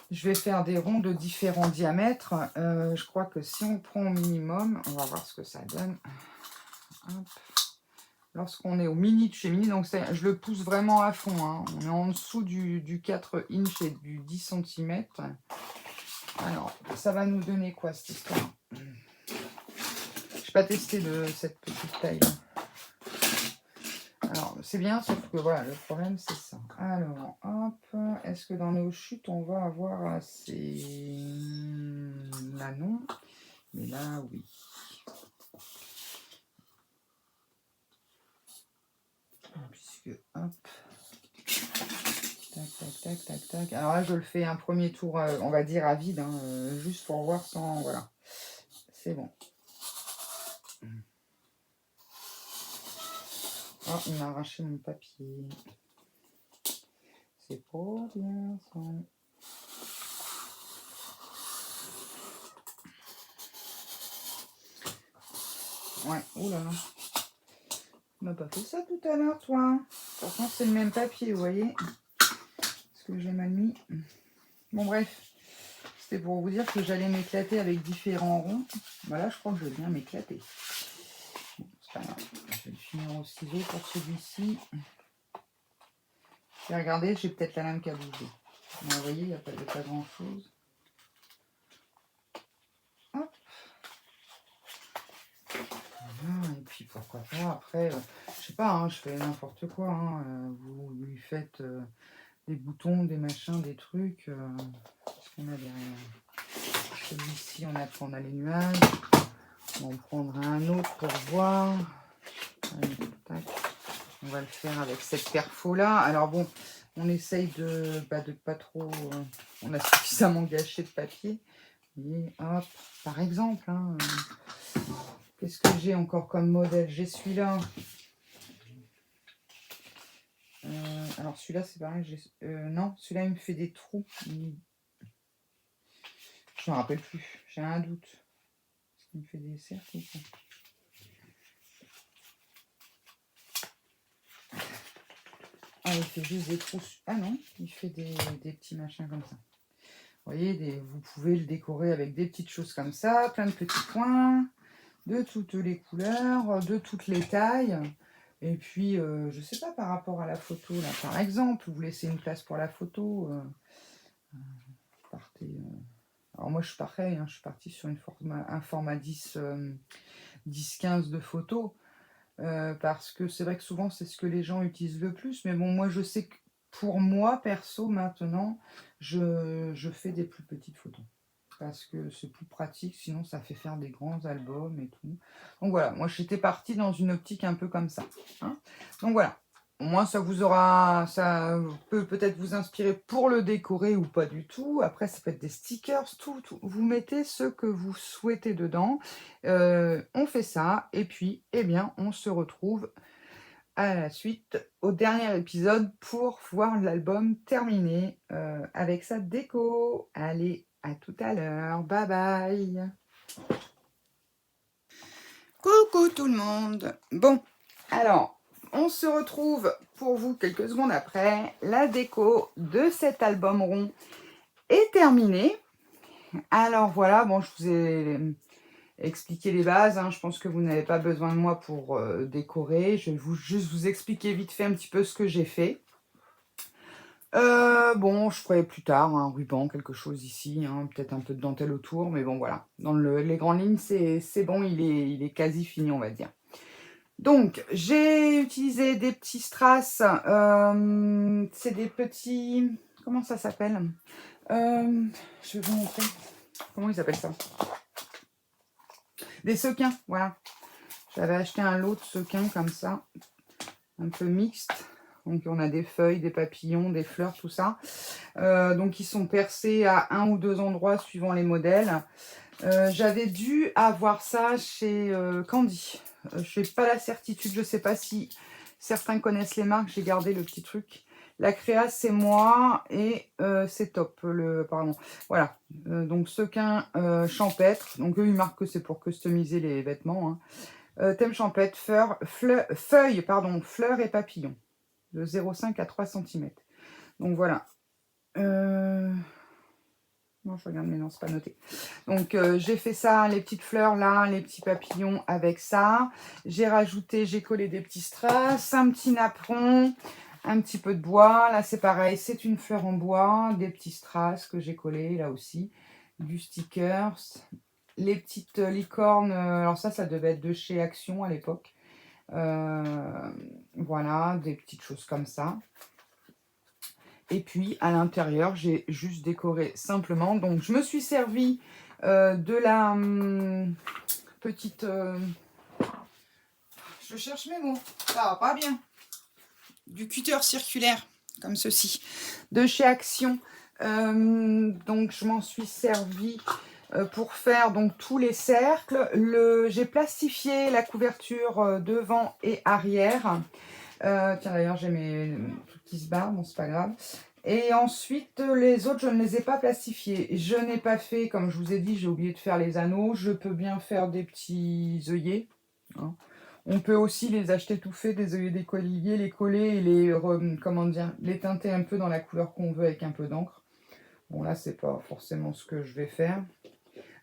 je vais faire des ronds de différents diamètres. Je crois que si on prend au minimum, on va voir ce que ça donne. Hop. Lorsqu'on est au mini de chez mini, donc je le pousse vraiment à fond. Hein. On est en dessous du 4 inch et du 10 cm. Alors, ça va nous donner quoi cette histoire? Je n'ai pas testé cette petite taille. Alors, c'est bien, sauf que voilà, le problème c'est ça. Alors, hop, est-ce que dans nos chutes, on va avoir assez... Là, non. Mais là, oui. Puisque, hop. Tac, tac, tac, tac, tac. Alors là, je le fais un premier tour, on va dire, à vide. Hein, juste pour voir sans... Voilà. C'est bon. Oh, il m'a arraché mon papier. C'est pas bien, ça. Ouais, oula. Tu m'as pas fait ça tout à l'heure, toi. Pourtant, c'est le même papier, vous voyez. Est-ce que j'ai mal mis? Bon, bref. C'était pour vous dire que j'allais m'éclater avec différents ronds. Voilà, je crois que je vais bien m'éclater. Bon, c'est pas grave. Je vais le finir au ciseau pour celui-ci. Et regardez, j'ai peut-être la lame qui a bougé. Vous voyez, il n'y a pas grand-chose. Hop. Voilà, et puis pourquoi pas, après, je sais pas, hein, je fais n'importe quoi. Hein, vous lui faites des boutons, des machins, des trucs. Qu'est-ce qu'on a derrière? Celui-ci, on a les nuages. On va en prendre un autre pour voir. Allez, tac. On va le faire avec cette perfo là. Alors bon, on essaye de pas trop... on a suffisamment gâché de papier. Et hop, par exemple, hein, qu'est-ce que j'ai encore comme modèle? J'ai celui-là. Alors celui-là, c'est pareil. Non, celui-là, il me fait des trous. Je ne me rappelle plus. J'ai un doute. Est-ce qu'il me fait des cercles ou pas? Ah, il fait juste des trous. Ah non, il fait des petits machins comme ça. Vous voyez, vous pouvez le décorer avec des petites choses comme ça, plein de petits points, de toutes les couleurs, de toutes les tailles. Et puis, je sais pas, par rapport à la photo, là, par exemple, vous laissez une place pour la photo. Partez. Alors moi, je suis pareil, hein, je suis partie sur un format 10-15 de photos. Parce que c'est vrai que souvent, c'est ce que les gens utilisent le plus. Mais bon, moi, je sais que pour moi, perso, maintenant, je fais des plus petites photos. Parce que c'est plus pratique, sinon ça fait faire des grands albums et tout. Donc voilà, moi j'étais partie dans une optique un peu comme ça. Hein. Donc voilà, au moins ça peut peut-être vous inspirer pour le décorer ou pas du tout. Après ça peut être des stickers, tout. Vous mettez ce que vous souhaitez dedans. On fait ça et puis, eh bien, on se retrouve à la suite, au dernier épisode, pour voir l'album terminé avec sa déco. Allez, à tout à l'heure. Bye bye. Coucou tout le monde. Bon, alors, on se retrouve pour vous quelques secondes après. La déco de cet album rond est terminée. Alors voilà, bon, je vous ai expliquer les bases, hein. Je pense que vous n'avez pas besoin de moi pour décorer. Je vais juste vous expliquer vite fait un petit peu ce que j'ai fait. Bon, je ferai plus tard un ruban, quelque chose ici, hein, peut-être un peu de dentelle autour, mais bon voilà. Dans les grandes lignes, c'est bon, il est quasi fini, on va dire. Donc, j'ai utilisé des petits strass, c'est des petits... Comment ça s'appelle? Je vais vous montrer. Comment ils appellent ça? Des sequins, voilà. J'avais acheté un lot de sequins comme ça, un peu mixte. Donc on a des feuilles, des papillons, des fleurs, tout ça. Donc ils sont percés à un ou deux endroits suivant les modèles. J'avais dû avoir ça chez Candy. Je n'ai pas la certitude, je ne sais pas si certains connaissent les marques. J'ai gardé le petit truc. La créa, c'est moi et c'est top. Pardon. Voilà. Donc sequin champêtre. Donc eux, ils marquent que c'est pour customiser les vêtements. Hein. Thème champêtre, feuilles, fleurs et papillons, de 0,5 à 3 cm. Donc voilà. Non, je regarde, mais non, c'est pas noté. Donc j'ai fait ça, les petites fleurs là, les petits papillons avec ça. J'ai collé des petits strass, un petit napperon, un petit peu de bois. Là, c'est pareil, c'est une fleur en bois, des petits strass que j'ai collés là aussi, du stickers. Les petites licornes, alors ça devait être de chez Action à l'époque. Voilà, des petites choses comme ça. Et puis, à l'intérieur, j'ai juste décoré simplement. Donc, je me suis servi de la petite... je cherche mes mots, ça va pas bien. Du cutter circulaire, comme ceci, de chez Action. Donc je m'en suis servi pour faire donc tous les cercles. J'ai plastifié la couverture devant et arrière. Tiens, d'ailleurs, j'ai mes trucs qui se barrent, bon, c'est pas grave. Et ensuite, les autres, je ne les ai pas plastifiés. Je n'ai pas fait, comme je vous ai dit, j'ai oublié de faire les anneaux. Je peux bien faire des petits œillets. Hein. On peut aussi les acheter tout faits, des œillets d'écolier, les coller et les, comment dire, les teinter un peu dans la couleur qu'on veut avec un peu d'encre. Bon, là, c'est pas forcément ce que je vais faire.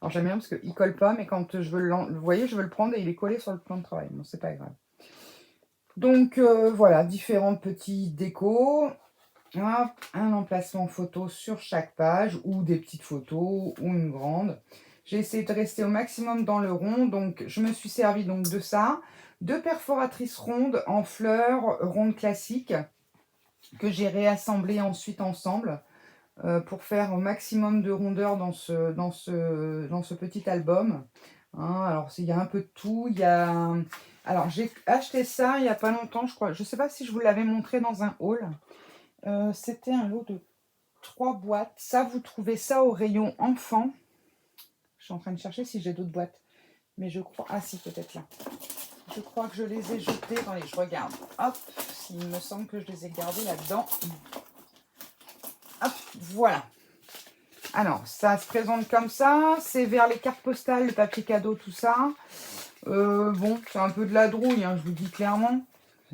Alors, j'aime bien parce qu'il colle pas, mais quand je veux vous voyez, je veux le prendre et il est collé sur le plan de travail. Bon, c'est pas grave. Donc, voilà, différents petits décos. Hop, un emplacement photo sur chaque page, ou des petites photos, ou une grande. J'ai essayé de rester au maximum dans le rond, donc je me suis servi donc de ça. 2 perforatrices rondes en fleurs, rondes classiques, que j'ai réassemblées ensuite ensemble, pour faire au maximum de rondeur dans ce petit album. Hein, alors, il y a un peu de tout. Il y a... Alors, j'ai acheté ça il n'y a pas longtemps, je crois. Je ne sais pas si je vous l'avais montré dans un haul. C'était un lot de 3 boîtes. Ça, vous trouvez ça au rayon enfant. Je suis en train de chercher si j'ai d'autres boîtes. Mais je crois... Ah si, peut-être là. Je crois que je les ai jetées. Attendez, je regarde. Hop, il me semble que je les ai gardées là-dedans. Hop, voilà. Alors, ça se présente comme ça. C'est vers les cartes postales, le papier cadeau, tout ça. Bon, c'est un peu de la drouille, hein, je vous dis clairement.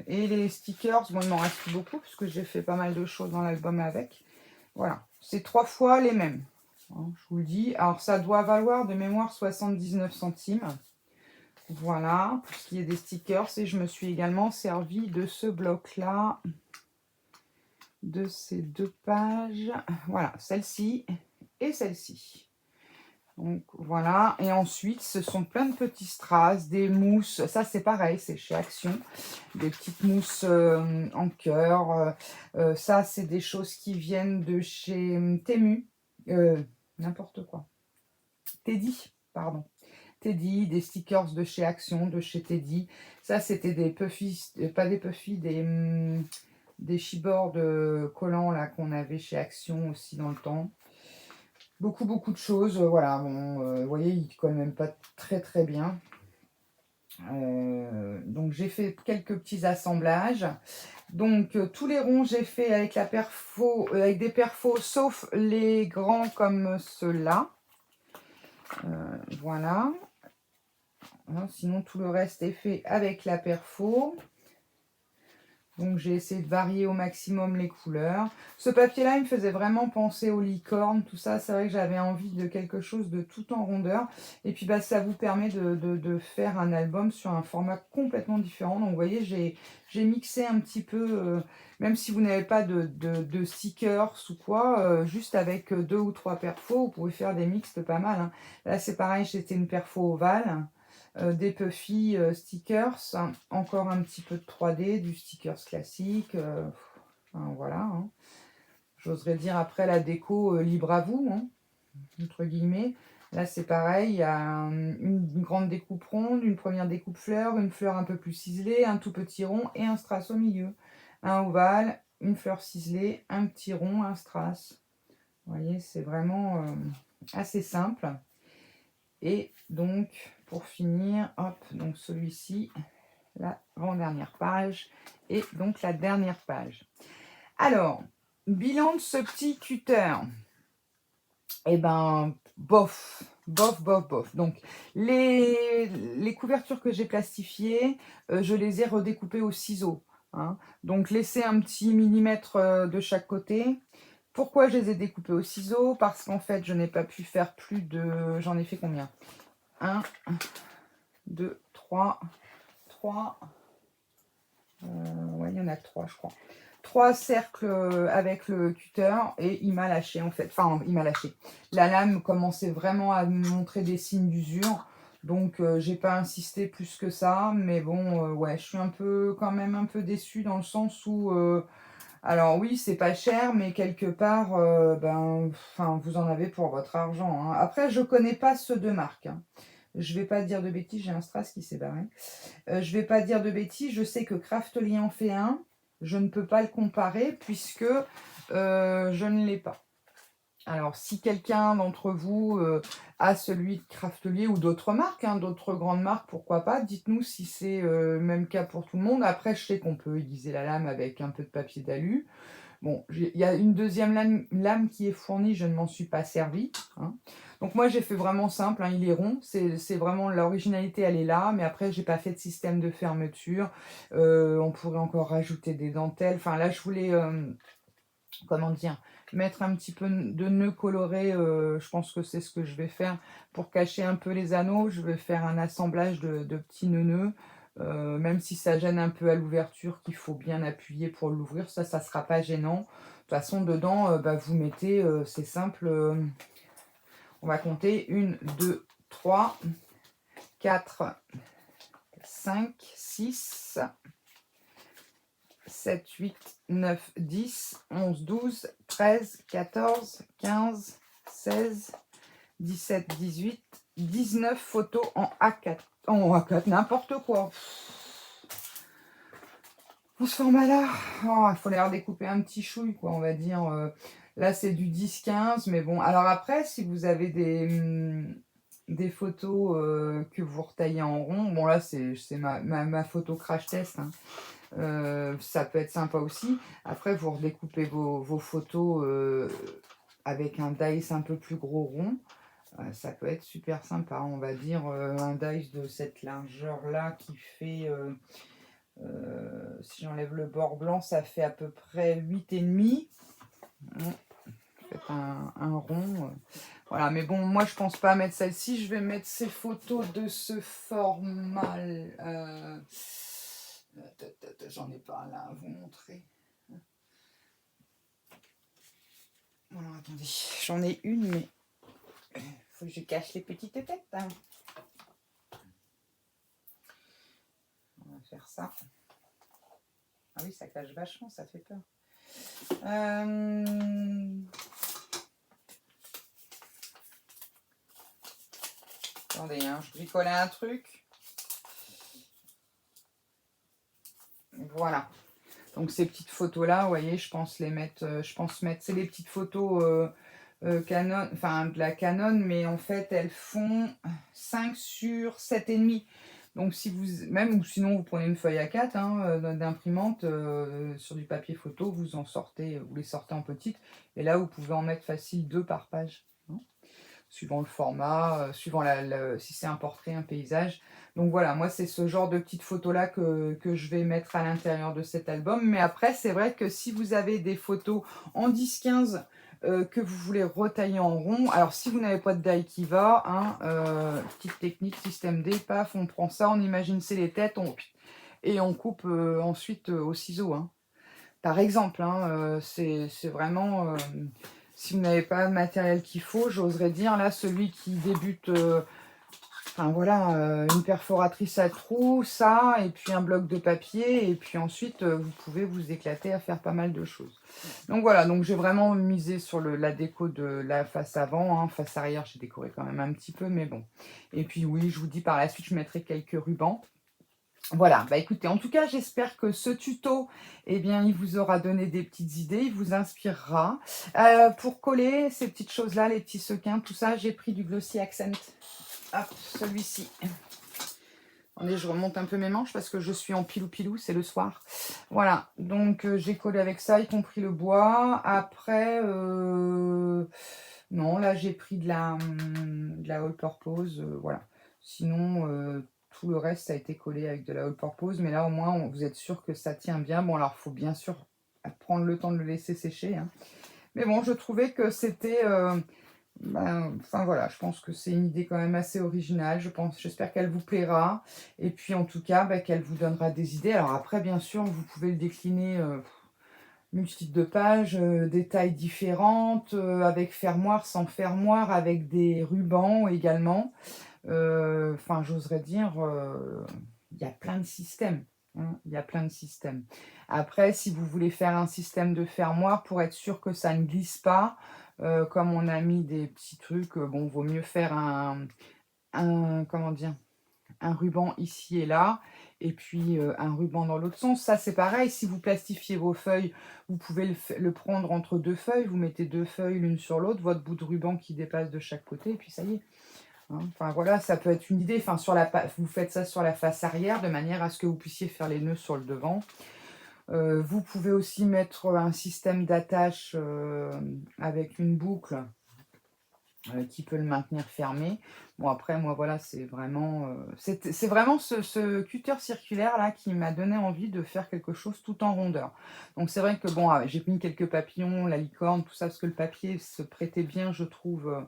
Et les stickers, bon, il m'en reste beaucoup, puisque j'ai fait pas mal de choses dans l'album avec. Voilà, c'est 3 fois les mêmes. Hein, je vous le dis. Alors, ça doit valoir de mémoire 79 centimes. Voilà, pour ce qui est des stickers. Et je me suis également servi de ce bloc-là, de ces 2 pages. Voilà, celle-ci et celle-ci. Donc voilà, et ensuite ce sont plein de petits strass, des mousses, ça c'est pareil, c'est chez Action, des petites mousses en cœur, ça c'est des choses qui viennent de chez Temu, n'importe quoi, Teddy, pardon, Teddy, des stickers de chez Action, de chez Teddy, ça c'était des puffy, pas des puffy, des chipboards collants là qu'on avait chez Action aussi dans le temps. Beaucoup de choses, voilà, bon, vous voyez, il ne colle même pas très très bien. Donc j'ai fait quelques petits assemblages. Donc tous les ronds j'ai fait avec la perfo, avec des perfos, sauf les grands comme ceux-là. Voilà. Sinon tout le reste est fait avec la perfo. Donc j'ai essayé de varier au maximum les couleurs. Ce papier-là, il me faisait vraiment penser aux licornes, tout ça. C'est vrai que j'avais envie de quelque chose de tout en rondeur. Et puis bah, ça vous permet de faire un album sur un format complètement différent. Donc vous voyez, j'ai mixé un petit peu, même si vous n'avez pas de stickers ou quoi, juste avec 2 ou 3 perfos, vous pouvez faire des mixtes pas mal. Hein. Là c'est pareil, c'était une perfo ovale. Des puffy stickers, encore un petit peu de 3D, du stickers classique, enfin, voilà. Hein. J'oserais dire après la déco libre à vous, hein, entre guillemets. Là c'est pareil, il y a une grande découpe ronde, une première découpe fleur, une fleur un peu plus ciselée, un tout petit rond et un strass au milieu. Un ovale, une fleur ciselée, un petit rond, un strass. Vous voyez, c'est vraiment assez simple. Et donc, pour finir, hop, donc celui-ci, l'avant-dernière page, et donc la dernière page. Alors, bilan de ce petit cutter. Eh ben, bof. Donc, les couvertures que j'ai plastifiées, je les ai redécoupées au ciseau. Hein. Donc, laissez un petit millimètre de chaque côté. Pourquoi je les ai découpées au ciseau? Parce qu'en fait, je n'ai pas pu faire plus de... J'en ai fait combien? 1, 2, 3, ouais, il y en a 3, je crois. 3 cercles avec le cutter et il m'a lâché en fait. Enfin, il m'a lâché. La lame commençait vraiment à me montrer des signes d'usure. Donc, j'ai pas insisté plus que ça. Mais bon, ouais, je suis quand même un peu déçue dans le sens où... Alors oui, c'est pas cher, mais quelque part, ben, enfin, vous en avez pour votre argent, hein. Après, je connais pas ceux de marque, hein. Je vais pas dire de bêtises, j'ai un strass qui s'est barré. Je vais pas dire de bêtises, je sais que Craftly en fait un. Je ne peux pas le comparer puisque je ne l'ai pas. Alors, si quelqu'un d'entre vous a celui de Craftelier ou d'autres marques, hein, d'autres grandes marques, pourquoi pas, dites-nous si c'est le même cas pour tout le monde. Après, je sais qu'on peut aiguiser la lame avec un peu de papier d'alu. Bon, il y a une deuxième lame qui est fournie, je ne m'en suis pas servi, hein. Donc moi, j'ai fait vraiment simple, hein, il est rond, c'est vraiment l'originalité, elle est là, mais après, j'ai pas fait de système de fermeture. On pourrait encore rajouter des dentelles. Enfin, là, je voulais... comment dire, mettre un petit peu de nœuds colorés, je pense que c'est ce que je vais faire pour cacher un peu les anneaux. Je vais faire un assemblage de petits nœuds, même si ça gêne un peu à l'ouverture, qu'il faut bien appuyer pour l'ouvrir, ça ne sera pas gênant. De toute façon, dedans, bah, vous mettez, c'est simple, on va compter 1, 2, 3, 4, 5, 6... 7, 8, 9, 10, 11, 12, 13, 14, 15, 16, 17, 18, 19 photos en A4. En A4, n'importe quoi. Pour ce format-là, il faut les redécouper un petit chouille, quoi, on va dire. Là, c'est du 10-15, mais bon. Alors après, si vous avez des photos que vous retaillez en rond, bon là, c'est ma photo crash test, hein. Ça peut être sympa aussi. Après, vous redécoupez vos photos avec un dice un peu plus gros rond. Ça peut être super sympa. On va dire un dice de cette largeur-là qui fait, si j'enlève le bord blanc, ça fait à peu près 8,5. Faites un rond. Voilà, mais bon, moi, je pense pas mettre celle-ci. Je vais mettre ces photos de ce format. J'en ai pas là à vous montrer. Alors attendez, j'en ai une, mais il faut que je cache les petites têtes, hein. On va faire ça. Ah oui, ça cache vachement, ça fait peur. Attendez, hein, je vais coller un truc. Voilà. Donc ces petites photos là, vous voyez, je pense mettre, c'est les petites photos Canon, enfin de la Canon, mais en fait elles font 5 sur 7,5. Donc si vous, même ou sinon vous prenez une feuille A4 hein, d'imprimante sur du papier photo, vous les sortez en petites, et là vous pouvez en mettre facile 2 par page, hein, suivant le format, suivant si c'est un portrait, un paysage. Donc voilà, moi c'est ce genre de petites photos là que je vais mettre à l'intérieur de cet album. Mais après, c'est vrai que si vous avez des photos en 10-15 que vous voulez retailler en rond, alors si vous n'avez pas de die qui va, hein, petite technique, système D, paf, on prend ça, on imagine c'est les têtes, et on coupe ensuite au ciseau, hein. Par exemple, hein, c'est vraiment... si vous n'avez pas le matériel qu'il faut, j'oserais dire, là, celui qui débute, enfin voilà, une perforatrice à trous, ça, et puis un bloc de papier, et puis ensuite, vous pouvez vous éclater à faire pas mal de choses. Donc voilà, donc j'ai vraiment misé sur la déco de la face avant, hein. Face arrière, j'ai décoré quand même un petit peu, mais bon. Et puis oui, je vous dis, par la suite, je mettrai quelques rubans. Voilà, bah écoutez, en tout cas, j'espère que ce tuto, eh bien, il vous aura donné des petites idées, il vous inspirera. Pour coller ces petites choses-là, les petits sequins, tout ça, j'ai pris du Glossy Accent. Hop, celui-ci. Attendez, je remonte un peu mes manches parce que je suis en pilou-pilou, c'est le soir. Voilà, donc j'ai collé avec ça, y compris le bois. Après, non, là, j'ai pris de la all purpose, voilà. Sinon... tout le reste, ça a été collé avec de la all purpose, mais là, au moins, vous êtes sûr que ça tient bien. Bon, alors, il faut bien sûr prendre le temps de le laisser sécher, hein. Mais bon, je trouvais que c'était... enfin, voilà, je pense que c'est une idée quand même assez originale. J'espère qu'elle vous plaira. Et puis, en tout cas, qu'elle vous donnera des idées. Alors après, bien sûr, vous pouvez le décliner... multitude de pages, des tailles différentes, avec fermoir, sans fermoir, avec des rubans également. Enfin, j'oserais dire, il y a plein de systèmes. hein. Il y a plein de systèmes. Après, si vous voulez faire un système de fermoir pour être sûr que ça ne glisse pas, comme on a mis des petits trucs, bon, vaut mieux faire comment dire? Un ruban ici et là, et puis un ruban dans l'autre sens. Ça, c'est pareil, si vous plastifiez vos feuilles, vous pouvez le prendre entre 2 feuilles, vous mettez 2 feuilles l'une sur l'autre, votre bout de ruban qui dépasse de chaque côté, et puis ça y est. Hein. Enfin voilà, ça peut être une idée. Enfin, vous faites ça sur la face arrière, de manière à ce que vous puissiez faire les nœuds sur le devant. Vous pouvez aussi mettre un système d'attache avec une boucle qui peut le maintenir fermé. Bon après moi voilà, c'est vraiment ce cutter circulaire là qui m'a donné envie de faire quelque chose tout en rondeur. Donc c'est vrai que bon, j'ai mis quelques papillons, la licorne, tout ça, parce que le papier se prêtait bien, je trouve,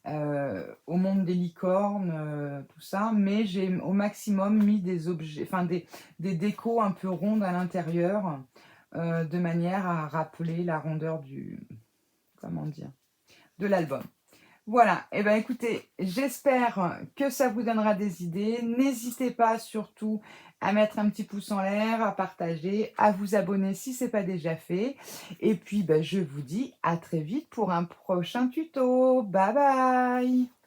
au monde des licornes, tout ça, mais j'ai au maximum mis des objets, enfin des décos un peu rondes à l'intérieur, de manière à rappeler la rondeur comment dire, de l'album. Voilà, et ben écoutez, j'espère que ça vous donnera des idées. N'hésitez pas surtout à mettre un petit pouce en l'air, à partager, à vous abonner si ce n'est pas déjà fait. Et puis, ben, je vous dis à très vite pour un prochain tuto. Bye bye!